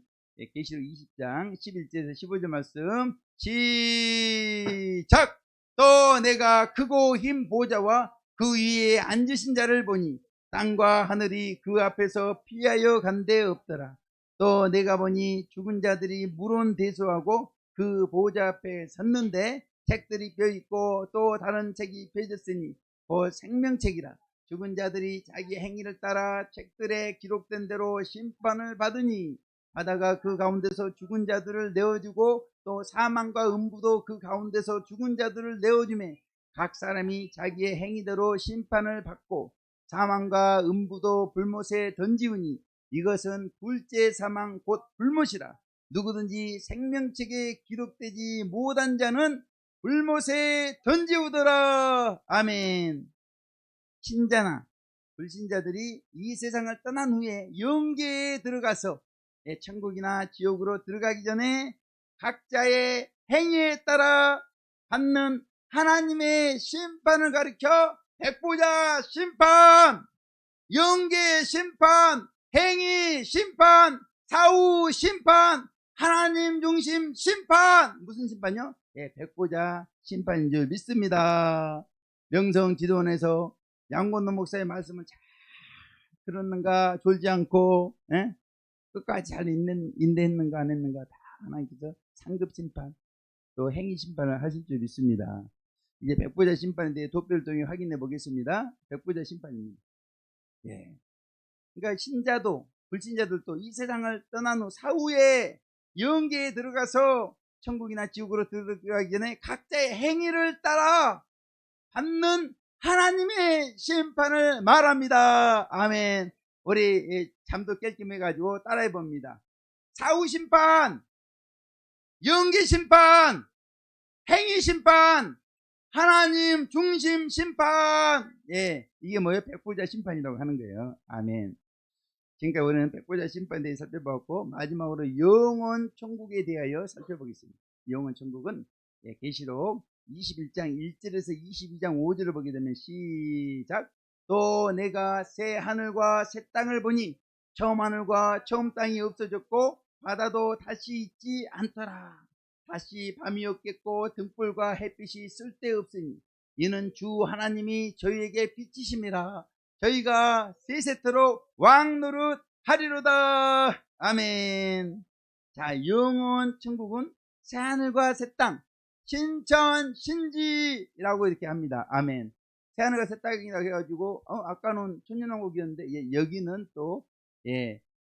계시록 20장 11절에서 15절 말씀 시작. 또 내가 크고 흰 보좌와 그 위에 앉으신 자를 보니 땅과 하늘이 그 앞에서 피하여 간 데 없더라. 또 내가 보니 죽은 자들이 물온대소하고 그 보좌 앞에 섰는데 책들이 펴있고 또 다른 책이 펴졌으니 곧 생명책이라. 죽은 자들이 자기 행위를 따라 책들에 기록된 대로 심판을 받으니 바다가 그 가운데서 죽은 자들을 내어주고 또 사망과 음부도 그 가운데서 죽은 자들을 내어주매 각 사람이 자기의 행위대로 심판을 받고 사망과 음부도 불못에 던지우니 이것은 둘째 사망 곧 불못이라. 누구든지 생명책에 기록되지 못한 자는 불못에 던지우더라. 아멘. 신자나 불신자들이 이 세상을 떠난 후에 영계에 들어가서 천국이나 지옥으로 들어가기 전에 각자의 행위에 따라 받는 하나님의 심판을 가리켜 백보자 심판, 영계 심판, 행위 심판, 사후 심판, 하나님 중심 심판. 무슨 심판이요? 백보자 심판인 줄 믿습니다. 명성지도원에서 양곤노 목사의 말씀을 잘 들었는가, 졸지 않고 끝까지 잘 인내했는가 안 했는가, 다 하나님께서 상급 심판 또 행위 심판을 하실 줄 믿습니다. 이제 백보자 심판에 대해 도표를 통해 확인해 보겠습니다. 백보자 심판입니다. 그러니까 신자도 불신자들도 이 세상을 떠난 후 사후에 영계에 들어가서 천국이나 지옥으로 들어가기 전에 각자의 행위를 따라 받는 하나님의 심판을 말합니다. 아멘. 우리 잠도 깰 겸 해가지고 따라해 봅니다. 사후 심판, 영계 심판, 행위 심판, 하나님 중심 심판. 이게 뭐예요? 백보자 심판이라고 하는 거예요. 아멘. 지금까지 우리는 백보자 심판에 대해 살펴봤고, 마지막으로 영원 천국에 대하여 살펴보겠습니다. 영원 천국은 계시록 21장 1절에서 22장 5절을 보게 되면 시작. 또 내가 새 하늘과 새 땅을 보니 처음 하늘과 처음 땅이 없어졌고 바다도 다시 있지 않더라. 다시 밤이 없겠고 등불과 햇빛이 쓸데없으니 이는 주 하나님이 저희에게 빛이심이라. 저희가 세세토록 왕노릇 하리로다. 아멘. 자, 영원 천국은 새하늘과 새 땅, 신천 신지라고 이렇게 합니다. 아멘. 새하늘과 새 땅이라고 해가지고 아까는 천년왕국이었는데 여기는 또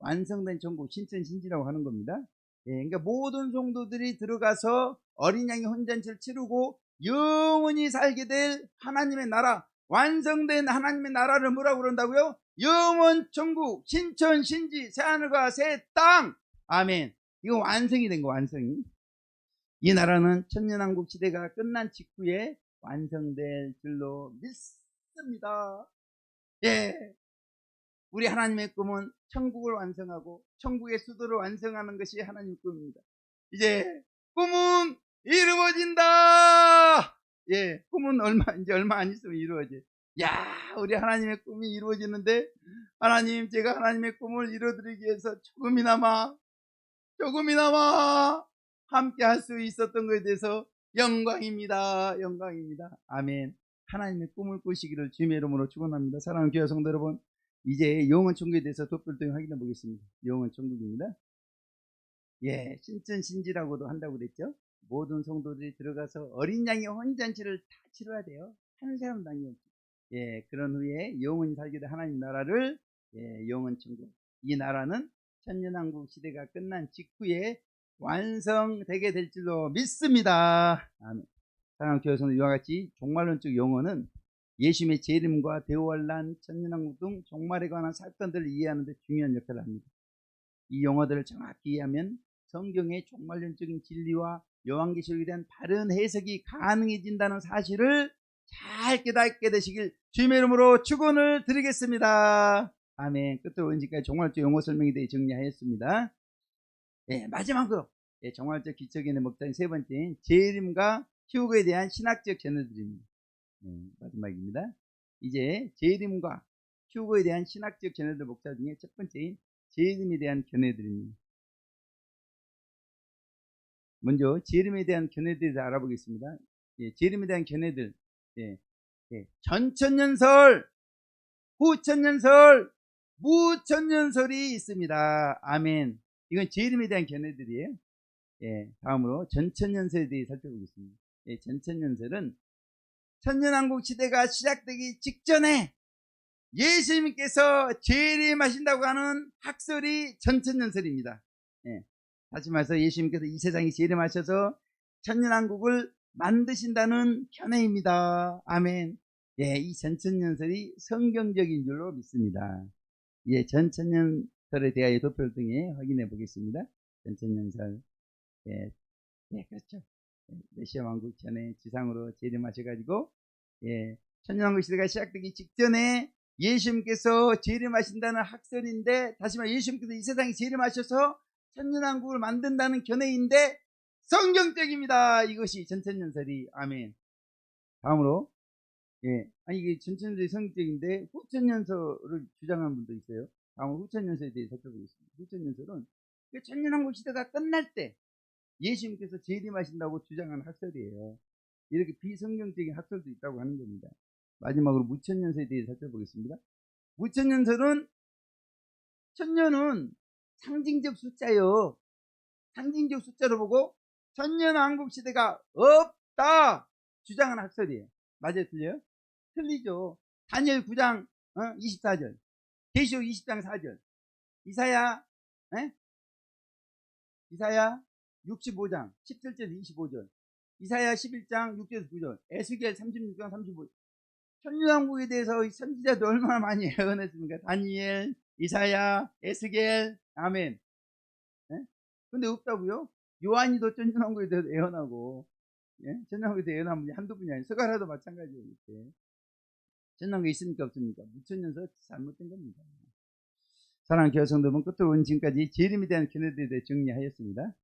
완성된 천국 신천 신지라고 하는 겁니다. 그러니까 모든 성도들이 들어가서 어린 양의 혼잔치를 치르고 영원히 살게 될 하나님의 나라, 완성된 하나님의 나라를 뭐라고 그런다고요? 영원 천국, 신천 신지, 새하늘과 새 땅. 아멘. 이거 완성이 된 거, 완성이. 이 나라는 천년왕국 시대가 끝난 직후에 완성될 줄로 믿습니다. 우리 하나님의 꿈은 천국을 완성하고 천국의 수도를 완성하는 것이 하나님의 꿈입니다. 이제 꿈은 이루어진다. 꿈은 이제 얼마 안 있으면 이루어져. 우리 하나님의 꿈이 이루어지는데, 하나님, 제가 하나님의 꿈을 이루어드리기 위해서 조금이나마 함께 할 수 있었던 것에 대해서 영광입니다. 영광입니다. 아멘. 하나님의 꿈을 꾸시기를 주님의 이름으로 축원합니다. 사랑하는 교회 성도 여러분, 이제 영원 천국에 대해서 도표를 확인해 보겠습니다. 영원 천국입니다. 신천 신지라고도 한다고 그랬죠. 모든 성도들이 들어가서 어린 양의 혼잔치를 다 치러야 돼요. 한 사람 당이 그런 후에 영원히 살게 될 하나님 나라를 영원 천국. 이 나라는 천년왕국 시대가 끝난 직후에 완성되게 될 줄로 믿습니다. 아멘. 사랑하는 교회 성도, 이와 같이 종말론적 용어는 예수님의 재림과 대환란, 천년왕국 등 종말에 관한 사건들을 이해하는 데 중요한 역할을 합니다. 이 용어들을 정확히 이해하면 성경의 종말론적인 진리와 요한계시록에 대한 바른 해석이 가능해진다는 사실을 잘 깨닫게 되시길 주님의 이름으로 축원을 드리겠습니다. 아멘. 끝으로 언제까지 종말적 용어 설명에 대해 정리하였습니다. 마지막으로 종말적 기초개념 목적인 세 번째인 재림과 휴거에 대한 신학적 견해들입니다. 마지막입니다. 이제 재림과 휴거에 대한 신학적 견해들 목차 중에 첫 번째인 재림에 대한 견해들입니다. 먼저 재림에 대한 견해들에 대해 알아보겠습니다. 재림에 대한 견해들, 전천년설, 후천년설, 무천년설이 있습니다. 아멘. 이건 재림에 대한 견해들이에요. 다음으로 전천년설에 대해 살펴보겠습니다. 전천년설은 천년왕국 시대가 시작되기 직전에 예수님께서 재림하신다고 하는 학설이 전천년설입니다. 다시 말해서 예수님께서 이 세상에 재림하셔서 천년왕국을 만드신다는 견해입니다. 아멘. 이 전천년설이 성경적인 줄로 믿습니다. 전천년설에 대하여 도표를 통해 확인해 보겠습니다. 전천년설. 그렇죠. 메시아 왕국 전에 지상으로 재림하셔가지고 천년왕국 시대가 시작되기 직전에 예수님께서 재림하신다는 학설인데, 다시 말해 예수님께서 이 세상에 재림하셔서 천년왕국을 만든다는 견해인데 성경적입니다. 이것이 전천년설이. 아멘. 다음으로 아니 이게 전천년설이 성경적인데 후천년설을 주장하는 분도 있어요. 다음으로 후천년설에 대해 살펴보겠습니다. 후천년설은 천년왕국 시대가 끝날 때 예수님께서 재림하신다고 주장하는 학설이에요. 이렇게 비성경적인 학설도 있다고 하는 겁니다. 마지막으로 무천년설에 대해 살펴보겠습니다. 무천년설은 천년은 상징적 숫자요. 상징적 숫자로 보고 천년왕국 시대가 없다 주장하는 학설이에요. 맞아요? 틀려요? 틀리죠. 다니엘 9장 24절, 계시록 20장 4절, 이사야 65장 17절 25절, 이사야 11장 6절 9절, 에스겔 36장 35절. 천년왕국에 대해서 선지자도 얼마나 많이 예언했습니까? 다니엘, 이사야, 에스겔. 아멘. 근데 없다고요? 요한이도 천년왕국에 대해서 예언하고, 천년왕국에 대해서 예언한 분이 한두 분이 아니에요. 스가랴도 마찬가지예요. 이렇게. 천년왕국에 있습니까? 없습니까? 무천년설 잘못된 겁니다. 사랑하는 교회 성도분, 끝으로 온 지금까지 재림에 대한 견해들에 대해 정리하였습니다.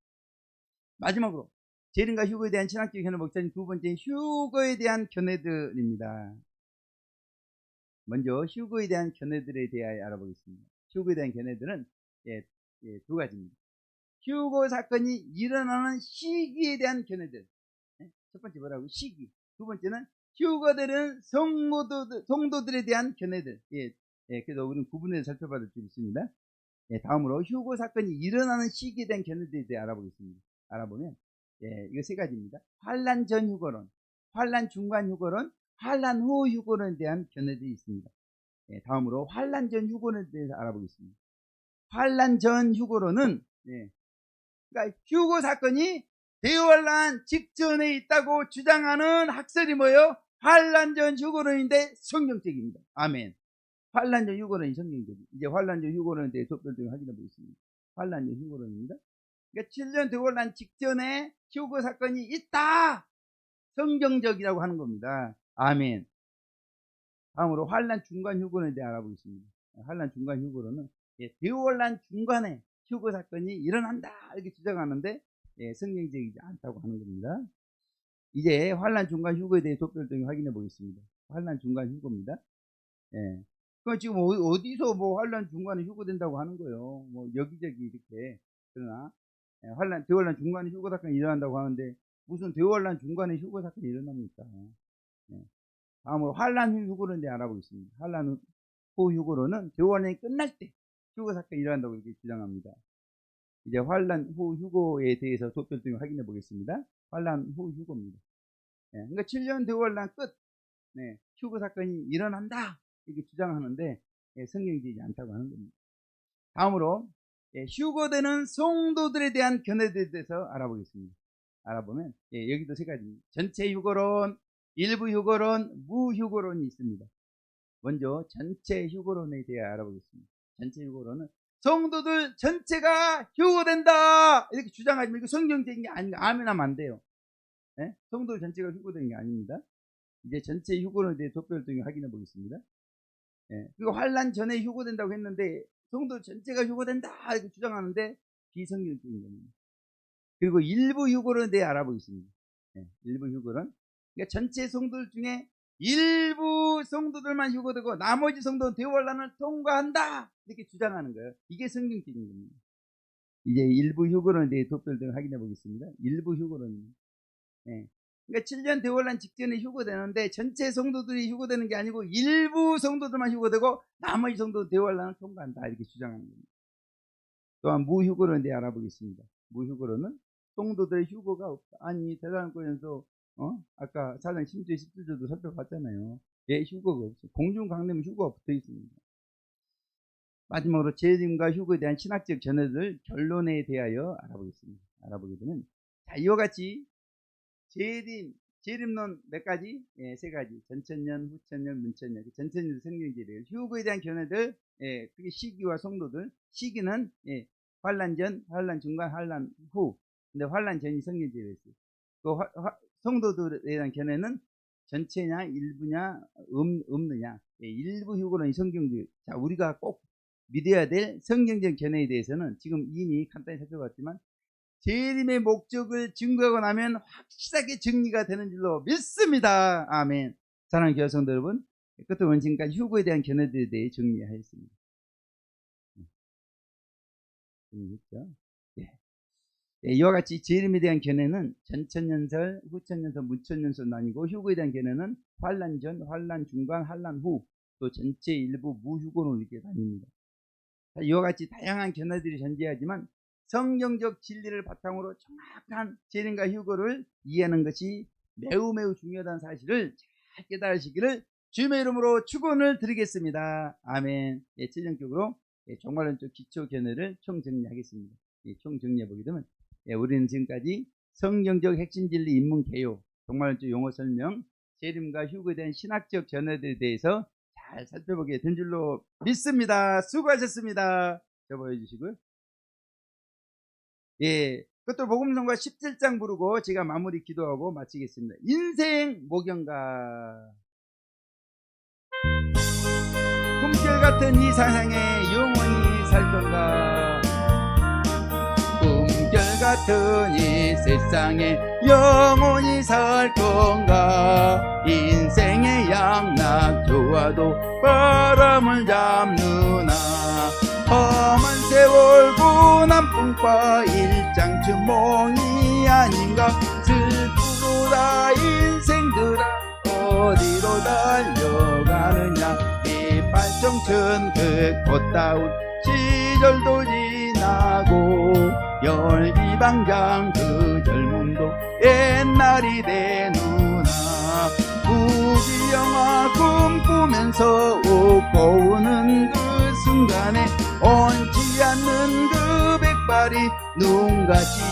마지막으로 재림과 휴거에 대한 신학적 견해 목사님 두 번째, 휴거에 대한 견해들입니다. 먼저 휴거에 대한 견해들에 대하여 알아보겠습니다. 휴거에 대한 견해들은 두 가지입니다. 휴거 사건이 일어나는 시기에 대한 견해들. 첫 번째 뭐라고? 시기. 두 번째는 휴거되는 성도들에 대한 견해들. 그래서 우리는 구분해서 살펴봐야 될 수 있습니다. 다음으로 휴거 사건이 일어나는 시기에 대한 견해들에 대해 알아보겠습니다. 알아보면 이거 세 가지입니다. 환란 전 휴거론, 환란 중간 휴거론, 환란 후 휴거론에 대한 견해들이 있습니다. 다음으로 환란 전 휴거론에 대해서 알아보겠습니다. 환란 전 휴거론은 그러니까 휴거 사건이 대환란 직전에 있다고 주장하는 학설이 뭐예요? 환란 전 휴거론인데 성경적입니다. 아멘. 환란 전 휴거론이 성경적입니다. 이제 환란 전 휴거론에 대해 독별적으로 확인해 보겠습니다. 환란 전 휴거론입니다. 그러니까 7년 대환란 직전에 휴거 사건이 있다. 성경적이라고 하는 겁니다. 아멘. 다음으로 환란 중간 휴거론에 대해 알아보겠습니다. 환란 중간 휴거론은 대환란 중간에 휴거 사건이 일어난다 이렇게 주장하는데 성경적이지 않다고 하는 겁니다. 이제 환란 중간 휴거에 대해 독별적으로 확인해 보겠습니다. 환란 중간 휴거입니다. 그럼 지금 어디서 뭐 환란 중간에 휴거된다고 하는 거예요. 뭐 여기저기 이렇게. 그러나 대환란 중간에 휴거 사건이 일어난다고 하는데 무슨 대환란 중간에 휴거 사건이 일어납니까? 다음으로 환란 후 휴거론에 대해 알아보겠습니다. 환란 후 휴거론은 대환란이 끝날 때 휴거 사건이 일어난다고 이렇게 주장합니다. 이제 환란 후 휴거에 대해서 독별적으로 확인해 보겠습니다. 환란 후 휴거입니다. 그러니까 7년 대환란 끝 휴거 사건이 일어난다 이렇게 주장하는데 성경적이지 않다고 하는 겁니다. 다음으로 휴거되는 성도들에 대한 견해들에 대해서 알아보겠습니다. 알아보면 여기도 세 가지입니다. 전체 휴거론, 일부 휴거론, 무휴거론이 있습니다. 먼저 전체 휴거론에 대해 알아보겠습니다. 전체 휴거론은 성도들 전체가 휴거된다 이렇게 주장하지만 이거 성경적인 게 아닙니다. 아멘하면 안 돼요. 성도들 전체가 휴거되는 게 아닙니다. 이제 전체 휴거론에 대해 독별적으로 확인해 보겠습니다. 그리고 환란 전에 휴거된다고 했는데 성도 전체가 휴거된다 이렇게 주장하는데 비성경적인 겁니다. 그리고 일부 휴거론에 대해 알아보겠습니다. 일부 휴거론, 그러니까 전체 성도들 중에 일부 성도들만 휴거되고 나머지 성도는 대환란을 통과한다 이렇게 주장하는 거예요. 이게 성경적인 겁니다. 이제 일부 휴거론에 대해 독별적으로 확인해 보겠습니다. 일부 휴거론입니다. 그러니까 7년 대환란 직전에 휴거되는데 전체 성도들이 휴거되는 게 아니고 일부 성도들만 휴거되고 나머지 성도는 대환란을 통과한다 이렇게 주장하는 겁니다. 또한 무휴거론에 대해 알아보겠습니다. 무휴거론은 성도들의 휴거가 없다. 아니 대사로니가서 아까 4장 10절 17절도 살펴봤잖아요. 휴거가 없어요. 공중강림은 휴거가 붙어 있습니다. 마지막으로 재림과 휴거에 대한 신학적 견해들 결론에 대하여 알아보겠습니다. 알아보게 되면 이와 같이 재림론 몇 가지? 세 가지. 전천년, 후천년, 문천년. 전천년 성경제래요. 휴거에 대한 견해들, 그게 시기와 성도들. 시기는 환란 전, 환란 중간, 환란 후. 근데 환란 전이 성경제래요. 그 성도들에 대한 견해는 전체냐 일부냐 없느냐. 일부 휴거는 이 성경적. 자, 우리가 꼭 믿어야 될 성경적 견해에 대해서는 지금 이미 간단히 살펴봤지만 재림의 목적을 증거하고 나면 확실하게 정리가 되는 줄로 믿습니다. 아멘. 사랑하는 교회 성도 여러분, 끝으로 지금까지 휴거에 대한 견해들에 대해 정리하였습니다. 예. 이와 같이 재림에 대한 견해는 전천년설, 후천년설, 무천년설 나뉘고, 휴거에 대한 견해는 환란 전, 환란 중간, 환란 후, 또 전체 일부 무휴거로 이렇게 나뉩니다. 이와 같이 다양한 견해들이 존재하지만 성경적 진리를 바탕으로 정확한 재림과 휴거를 이해하는 것이 매우 중요하다는 사실을 잘 깨달으시기를 주님의 이름으로 축원을 드리겠습니다. 아멘. 최종적으로 종말론적 기초 견해를 총정리하겠습니다. 총정리해 보게 되면 우리는 지금까지 성경적 핵심 진리 인문 개요, 종말론적 용어 설명, 재림과 휴거에 대한 신학적 견해들에 대해서 잘 살펴보게 된 줄로 믿습니다. 수고하셨습니다. 저 보여주시고요. 끝으로 복음성가 17장 부르고 제가 마무리 기도하고 마치겠습니다. 인생 모경가. 꿈결 같은 이 세상에 영원히 살 건가? 꿈결 같은 이 세상에 영원히 살 건가? 인생의 양락 좋아도 바람을 잡느나 험한 세월 고난풍파 일장춘몽이 아닌가? 슬프도다 인생들아 어디로 달려가느냐? 이 팔청천 그 꽃다운 시절도 지나고 열기방장 그 젊음도 옛날이 되누나 무지영화 꿈꾸면서 웃고 우는 그 순간에 얹지 않는 그 백발이 눈같이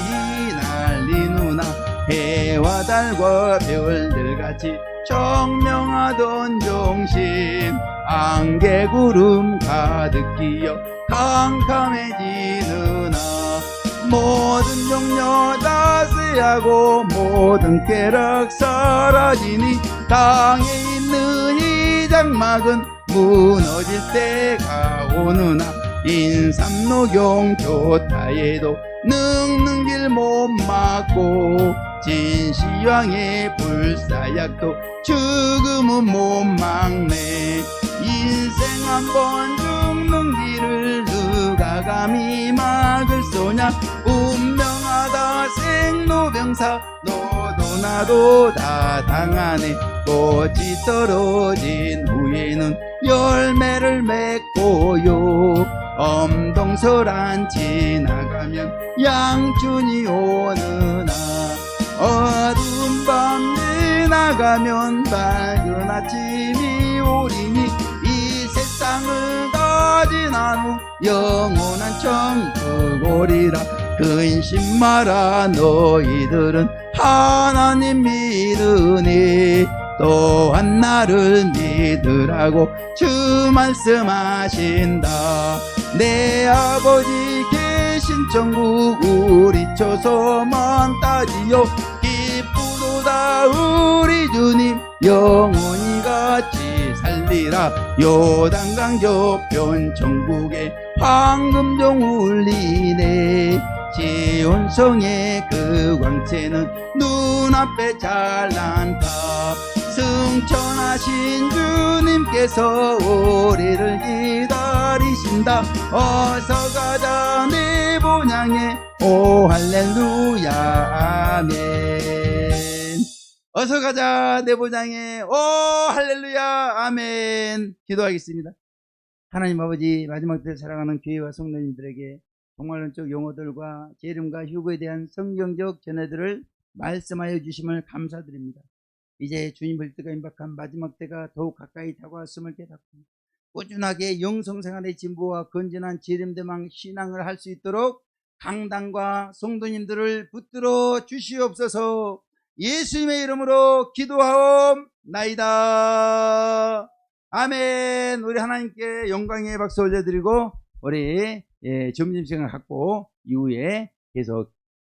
날리누나 해와 달과 별들같이 청명하던 정신 안개구름 가득 끼어 캄캄해지느나 모든 종려 다 쇠하고 모든 쾌락 사라지니 땅에 있는 이 장막은 무너질 때가 오느나 인삼노경 좋다 해도 늙는 길 못 막고 진시황의 불사약도 죽음은 못 막네 인생 한번 죽는 길을 누가 감히 막을 소냐 운명하다 생로병사 너도 나도 다 당하네 꽃이 떨어진 후에는 열매를 맺고요 엄동설한 지나가면 양춘이 오느나 어두운 밤 지나가면 밝은 아침이 오리니 이 세상을 다 지난 후 영원한 천국 오리라 근심 마라 너희들은 하나님 믿으니 또한 나를 믿으라고 주 말씀하신다 내 아버지 계신 천국 우리 초소만 따지요 기쁘도다 우리 주님 영원히 같이 살리라 요단강 저편 천국에 황금종 울리네 지온성의 그 광채는 눈앞에 찬란다 승천하신 주님께서 우리를 기다리신다 어서 가자 내 본향에 오 할렐루야 아멘 어서 가자 내 본향에 오 할렐루야 아멘 기도하겠습니다. 하나님 아버지 마지막 때 사랑하는 교회와 성도님들에게 종말론적 용어들과 재림과 휴거에 대한 성경적 견해들을 말씀하여 주심을 감사드립니다. 이제 주님 볼 때가 임박한 마지막 때가 더욱 가까이 다가왔음을 깨닫고 꾸준하게 영성생활의 진보와 건전한 재림대망 신앙을 할 수 있도록 강단과 성도님들을 붙들어 주시옵소서. 예수님의 이름으로 기도하옵나이다. 아멘. 우리 하나님께 영광의 박수 올려드리고 우리 점심시간을 갖고 이후에 계속